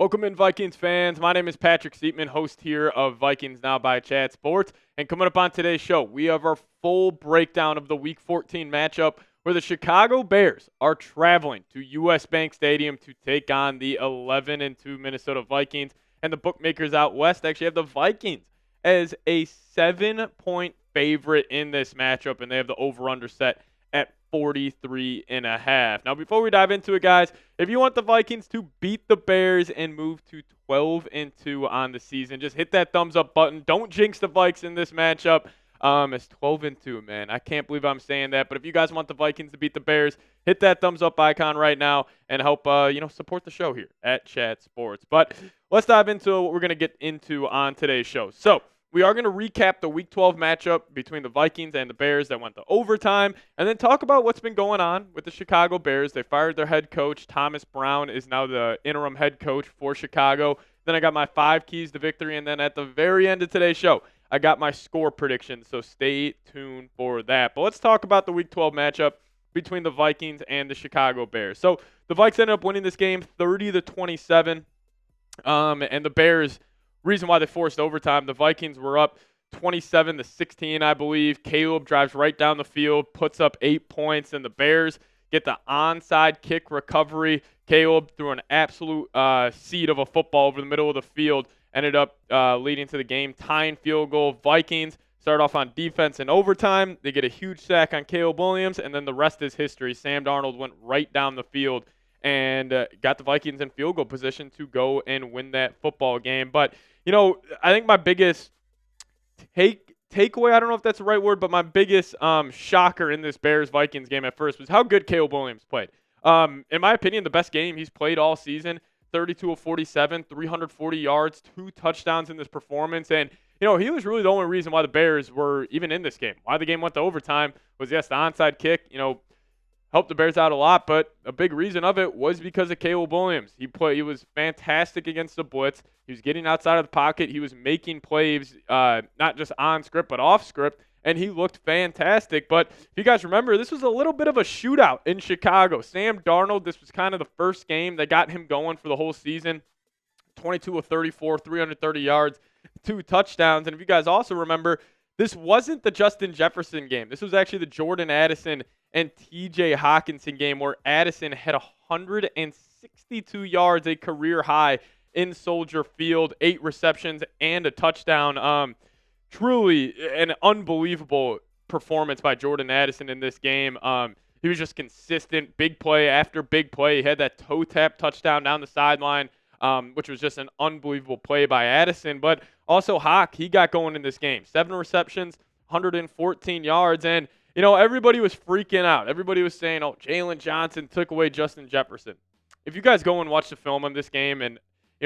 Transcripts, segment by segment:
Welcome in, Vikings fans. My name is Patrick Siepman, host here of Vikings Now by Chat Sports. And coming up on today's show, we have our full breakdown of the Week 14 matchup where the Chicago Bears are traveling to U.S. Bank Stadium to take on the 11-2 Minnesota Vikings. And the bookmakers out west actually have the Vikings as a 7-point favorite in this matchup, and they have the over-under set at 43.5. Now, before we dive into it, guys, if you want the Vikings to beat the Bears and move to 12-2 on the season, just hit that thumbs up button. Don't jinx the Vikes in this matchup. It's 12-2, man. I can't believe I'm saying that. But if you guys want the Vikings to beat the Bears, hit that thumbs up icon right now and help support the show here at Chat Sports. But let's dive into what we're going to get into on today's show. So, we are going to recap the Week 12 matchup between the Vikings and the Bears that went to overtime, and then talk about what's been going on with the Chicago Bears. They fired their head coach. Thomas Brown is now the interim head coach for Chicago. Then I got my 5 keys to victory, and then at the very end of today's show, I got my score prediction, so stay tuned for that. But let's talk about the Week 12 matchup between the Vikings and the Chicago Bears. So the Vikes ended up winning this game 30-27, and the Bears, reason why they forced overtime, the Vikings were up 27-16, I believe. Caleb drives right down the field, puts up 8 points, and the Bears get the onside kick recovery. Caleb threw an absolute seed of a football over the middle of the field, ended up leading to the game tying field goal. Vikings start off on defense in overtime. They get a huge sack on Caleb Williams, and then the rest is history. Sam Darnold went right down the field and got the Vikings in field goal position to go and win that football game. But I think my biggest takeaway, I don't know if that's the right word, but my biggest shocker in this Bears-Vikings game at first was how good Caleb Williams played. In my opinion, the best game he's played all season, 32 of 47, 340 yards, 2 touchdowns in this performance. And, he was really the only reason why the Bears were even in this game. Why the game went to overtime was, yes, the onside kick, helped the Bears out a lot, but a big reason of it was because of Caleb Williams. He was fantastic against the blitz. He was getting outside of the pocket. He was making plays, not just on script, but off script, and he looked fantastic. But if you guys remember, this was a little bit of a shootout in Chicago. Sam Darnold, this was kind of the first game that got him going for the whole season. 22 of 34, 330 yards, 2 touchdowns. And if you guys also remember, this wasn't the Justin Jefferson game. This was actually the Jordan Addison and TJ Hawkinson game where Addison had 162 yards, a career high in Soldier Field, 8 receptions and a touchdown. Truly an unbelievable performance by Jordan Addison in this game. He was just consistent, big play after big play. He had that toe tap touchdown down the sideline, which was just an unbelievable play by Addison. But also Hawk, he got going in this game. 7 receptions, 114 yards, and everybody was freaking out. Everybody was saying, Jalen Johnson took away Justin Jefferson. If you guys go and watch the film on this game and,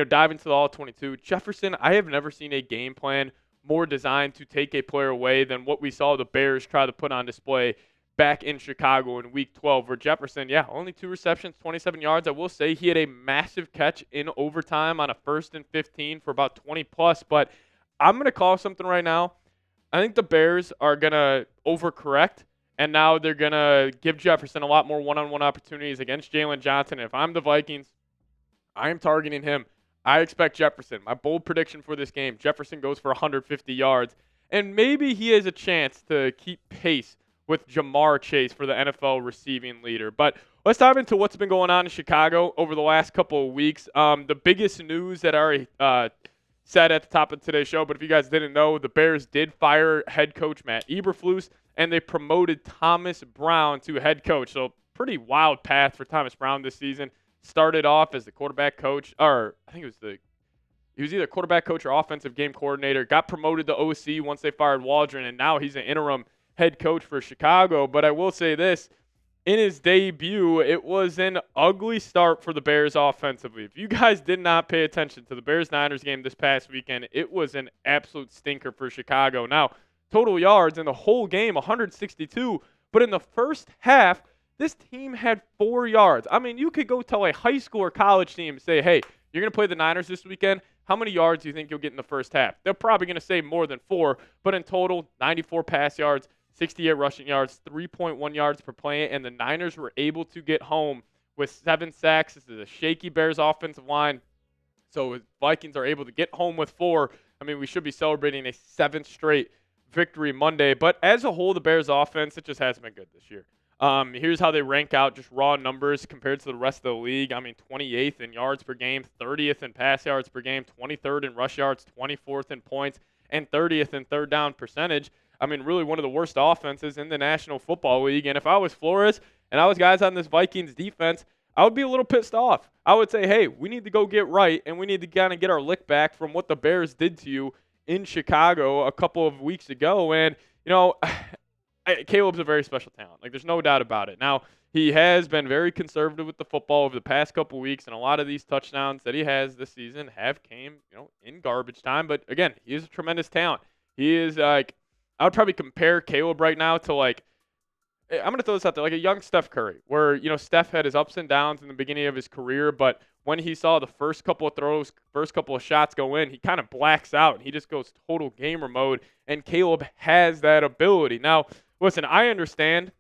dive into the All-22, Jefferson, I have never seen a game plan more designed to take a player away than what we saw the Bears try to put on display back in Chicago in Week 12, where Jefferson, only 2 receptions, 27 yards. I will say he had a massive catch in overtime on a 1st and 15 for about 20+, but I'm going to call something right now. I think the Bears are going to overcorrect, and now they're going to give Jefferson a lot more one-on-one opportunities against Jalen Johnson. If I'm the Vikings, I am targeting him. I expect Jefferson. My bold prediction for this game, Jefferson goes for 150 yards, and maybe he has a chance to keep pace with Jamar Chase for the NFL receiving leader. But let's dive into what's been going on in Chicago over the last couple of weeks. The biggest news that I already said at the top of today's show, but if you guys didn't know, the Bears did fire head coach Matt Eberflus, and they promoted Thomas Brown to head coach. So pretty wild path for Thomas Brown this season. Started off as the quarterback coach, or I think he was either quarterback coach or offensive game coordinator. Got promoted to OC once they fired Waldron, and now he's an interim head coach for Chicago. But I will say this, in his debut, it was an ugly start for the Bears offensively. If you guys did not pay attention to the Bears-Niners game this past weekend, it was an absolute stinker for Chicago. Now, total yards in the whole game, 162, but in the first half, this team had 4 yards. I mean, you could go tell a high school or college team, say, hey, you're going to play the Niners this weekend. How many yards do you think you'll get in the first half? They're probably going to say more than 4, but in total, 94 pass yards, 68 rushing yards, 3.1 yards per play, and the Niners were able to get home with 7 sacks. This is a shaky Bears offensive line. So if Vikings are able to get home with 4, I mean, we should be celebrating a 7th straight victory Monday. But as a whole, the Bears offense, it just hasn't been good this year. Here's how they rank out, just raw numbers compared to the rest of the league. I mean, 28th in yards per game, 30th in pass yards per game, 23rd in rush yards, 24th in points, and 30th in third down percentage. I mean, really one of the worst offenses in the National Football League. And if I was Flores and I was guys on this Vikings defense, I would be a little pissed off. I would say, hey, we need to go get right, and we need to kind of get our lick back from what the Bears did to you in Chicago a couple of weeks ago. And, you know, Caleb's a very special talent. Like, there's no doubt about it. Now, he has been very conservative with the football over the past couple of weeks, and a lot of these touchdowns that he has this season have came, in garbage time. But, again, he is a tremendous talent. He is, like, I would probably compare Caleb right now to, like, I'm going to throw this out there, like a young Steph Curry, where, Steph had his ups and downs in the beginning of his career, but when he saw the first couple of throws, first couple of shots go in, he kind of blacks out, and he just goes total gamer mode, and Caleb has that ability. Now, listen, I understand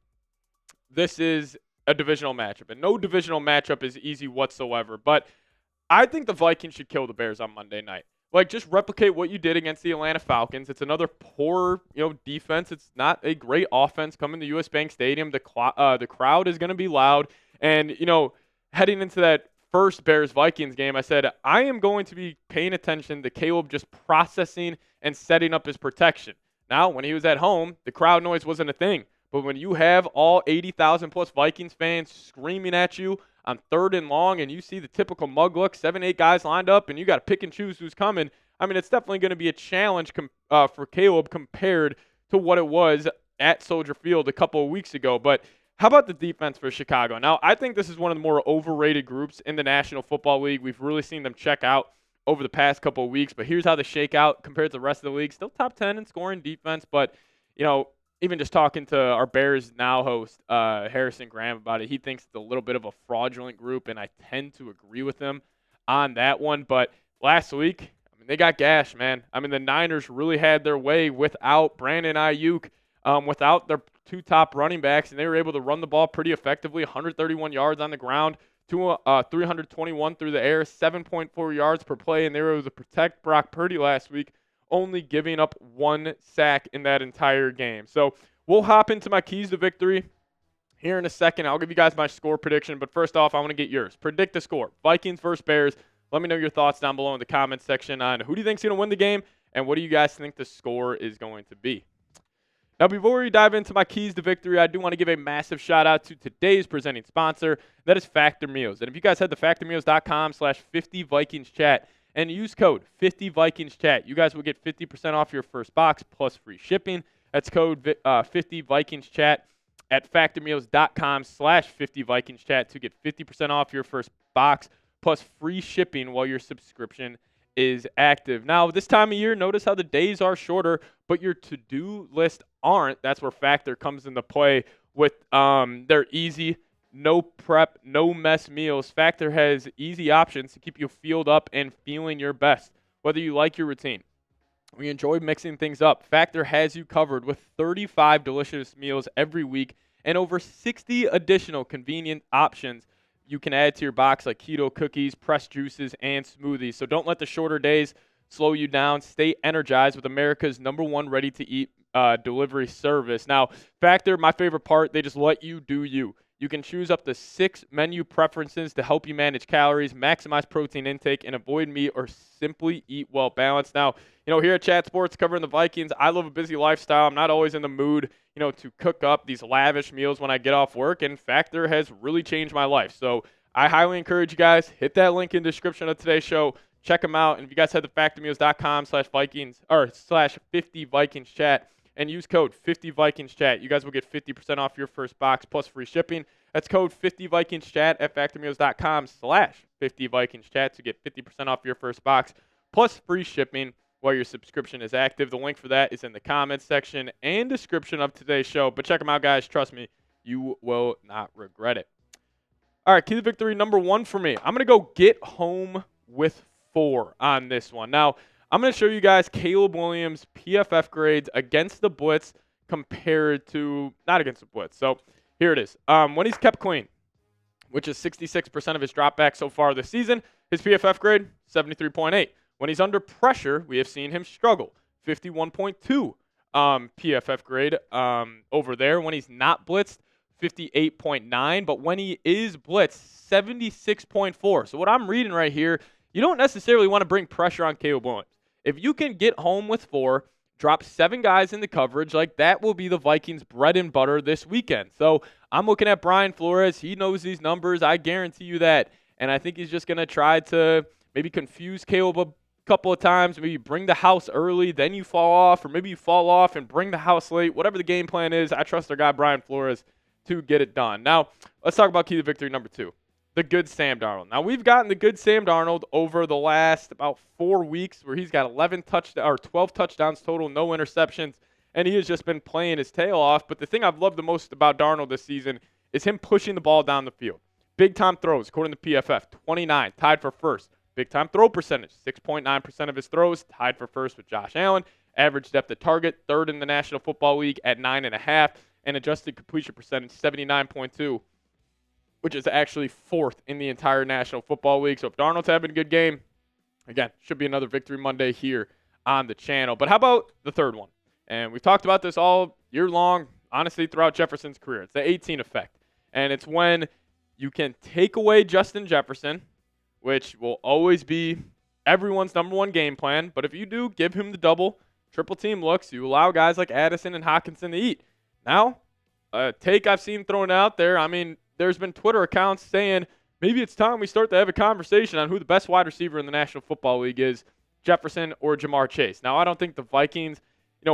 this is a divisional matchup, and no divisional matchup is easy whatsoever, but I think the Vikings should kill the Bears on Monday night. Like, just replicate what you did against the Atlanta Falcons. It's another poor, defense. It's not a great offense coming to U.S. Bank Stadium. The crowd is going to be loud. And, heading into that first Bears-Vikings game, I said, I am going to be paying attention to Caleb just processing and setting up his protection. Now, when he was at home, the crowd noise wasn't a thing. But when you have all 80,000-plus Vikings fans screaming at you on 3rd and long, and you see the typical mug look, 7-8 guys lined up, and you got to pick and choose who's coming, I mean, it's definitely going to be a challenge for Caleb compared to what it was at Soldier Field a couple of weeks ago. But how about the defense for Chicago? Now, I think this is one of the more overrated groups in the National Football League. We've really seen them check out over the past couple of weeks, but here's how they shake out compared to the rest of the league. Still top 10 in scoring defense, but, even just talking to our Bears Now host, Harrison Graham, about it, he thinks it's a little bit of a fraudulent group, and I tend to agree with him on that one. But last week, they got gashed, man. I mean, the Niners really had their way without Brandon Ayuk, without their 2 top running backs, and they were able to run the ball pretty effectively, 131 yards on the ground, 321 through the air, 7.4 yards per play, and they were able to protect Brock Purdy last week, only giving up 1 sack in that entire game. So we'll hop into my keys to victory here in a second. I'll give you guys my score prediction, but first off, I want to get yours. Predict the score. Vikings versus Bears. Let me know your thoughts down below in the comments section on who do you think is going to win the game, and what do you guys think the score is going to be. Now, before we dive into my keys to victory, I do want to give a massive shout out to today's presenting sponsor. That is Factor Meals. And if you guys head to factormeals.com/50VikingsChat and use code 50VikingsChat, you guys will get 50% off your first box plus free shipping. That's code 50VikingsChat at factormeals.com/50VikingsChat to get 50% off your first box plus free shipping while your subscription is active. Now, this time of year, notice how the days are shorter, but your to-do list aren't. That's where Factor comes into play with their easy, no prep, no mess meals. Factor has easy options to keep you fueled up and feeling your best, whether you like your routine. We enjoy mixing things up. Factor has you covered with 35 delicious meals every week and over 60 additional convenient options you can add to your box, like keto cookies, pressed juices, and smoothies. So don't let the shorter days slow you down. Stay energized with America's #1 ready-to-eat delivery service. Now, Factor, my favorite part, they just let you do you. You can choose up to 6 menu preferences to help you manage calories, maximize protein intake, and avoid meat, or simply eat well balanced. Now, here at Chat Sports covering the Vikings, I live a busy lifestyle. I'm not always in the mood, to cook up these lavish meals when I get off work, and Factor has really changed my life. So I highly encourage you guys, hit that link in the description of today's show. Check them out. And if you guys head to factormeals.com/Vikings or /50VikingsChat and use code 50VikingsChat, you guys will get 50% off your first box plus free shipping. That's code 50VikingsChat at factormeals.com/50VikingsChat to get 50% off your first box plus free shipping while your subscription is active. The link for that is in the comments section and description of today's show. But check them out, guys. Trust me, you will not regret it. All right, key to victory number 1 for me. I'm going to go get home with 4 on this one. Now, I'm going to show you guys Caleb Williams' PFF grades against the blitz compared to not against the blitz. So here it is. When he's kept clean, which is 66% of his dropbacks so far this season, His PFF grade, 73.8. When he's under pressure, we have seen him struggle. 51.2 PFF grade over there. When he's not blitzed, 58.9. But when he is blitzed, 76.4. So what I'm reading right here, you don't necessarily want to bring pressure on Caleb Williams. If you can get home with 4, drop 7 guys in the coverage, like that will be the Vikings' bread and butter this weekend. So I'm looking at Brian Flores. He knows these numbers. I guarantee you that. And I think he's just going to try to maybe confuse Caleb a couple of times, maybe bring the house early, then you fall off, or maybe you fall off and bring the house late. Whatever the game plan is, I trust our guy Brian Flores to get it done. Now, let's talk about key to victory number 2. The good Sam Darnold. Now, we've gotten the good Sam Darnold over the last about 4 weeks where he's got 12 touchdowns total, no interceptions, and he has just been playing his tail off. But the thing I've loved the most about Darnold this season is him pushing the ball down the field. Big-time throws, according to PFF, 29, tied for first. Big-time throw percentage, 6.9% of his throws, tied for first with Josh Allen. Average depth of target, 3rd in the National Football League at 9.5, and adjusted completion percentage, 79.2. which is actually 4th in the entire National Football League. So if Darnold's having a good game, again, should be another Victory Monday here on the channel. But how about the third one? And we've talked about this all year long, honestly, throughout Jefferson's career. It's the 18 effect. And it's when you can take away Justin Jefferson, which will always be everyone's number one game plan. But if you do give him the double, triple team looks, you allow guys like Addison and Hockenson to eat. Now, a take I've seen thrown out there, I mean, there's been Twitter accounts saying maybe it's time we start to have a conversation on who the best wide receiver in the National Football League is, Jefferson or Jamar Chase. Now, I don't think the Vikings,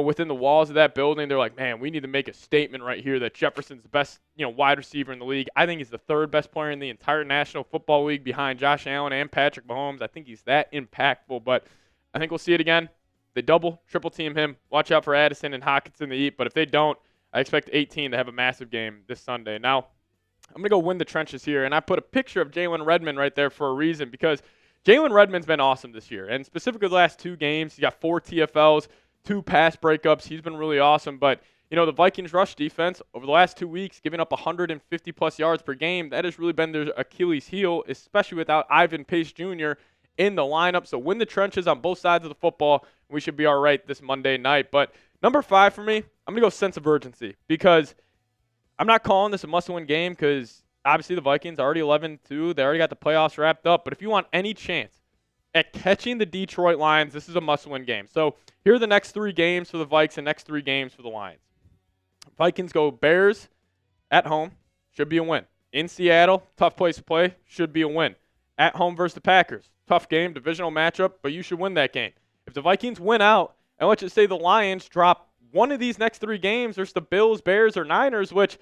within the walls of that building, they're like, man, we need to make a statement right here that Jefferson's the best, wide receiver in the league. I think he's the 3rd best player in the entire National Football League behind Josh Allen and Patrick Mahomes. I think he's that impactful, but I think we'll see it again. They double, triple team him. Watch out for Addison and Hockenson to eat, but if they don't, I expect 18 to have a massive game this Sunday. Now, I'm going to go win the trenches here, and I put a picture of Jalen Redmond right there for a reason because Jalen Redmond's been awesome this year, and specifically the last 2 games, he got 4 TFLs, 2 pass breakups. He's been really awesome, but, the Vikings rush defense over the last 2 weeks, giving up 150-plus yards per game, that has really been their Achilles heel, especially without Ivan Pace Jr. in the lineup. So win the trenches on both sides of the football. We should be all right this Monday night. But number 5 for me, I'm going to go sense of urgency because I'm not calling this a must-win game because obviously the Vikings are already 11-2. They already got the playoffs wrapped up. But if you want any chance at catching the Detroit Lions, this is a must-win game. So here are the next 3 games for the Vikes and next 3 games for the Lions. Vikings go Bears at home, should be a win. In Seattle, tough place to play, should be a win. At home versus the Packers, tough game, divisional matchup, but you should win that game. If the Vikings win out, and let's just say the Lions drop one of these next 3 games versus the Bills, Bears, or Niners, which,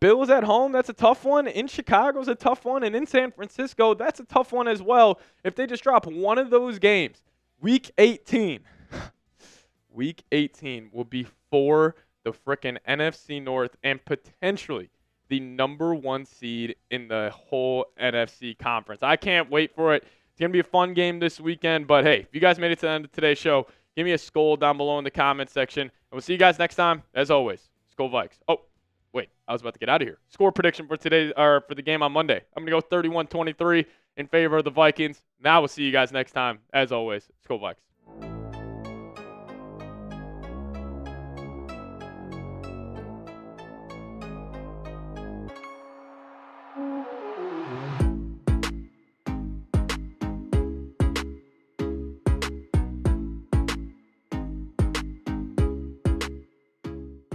Bills at home, that's a tough one. In Chicago's a tough one. And in San Francisco, that's a tough one as well. If they just drop one of those games, Week 18 will be for the frickin' NFC North and potentially the number 1 seed in the whole NFC conference. I can't wait for it. It's going to be a fun game this weekend. But, hey, if you guys made it to the end of today's show, give me a skull down below in the comment section. And we'll see you guys next time. As always, Skull Vikes. Oh, wait, I was about to get out of here. Score prediction for today, or for the game on Monday. I'm going to go 31-23 in favor of the Vikings. Now we'll see you guys next time. As always, Skull Vikes.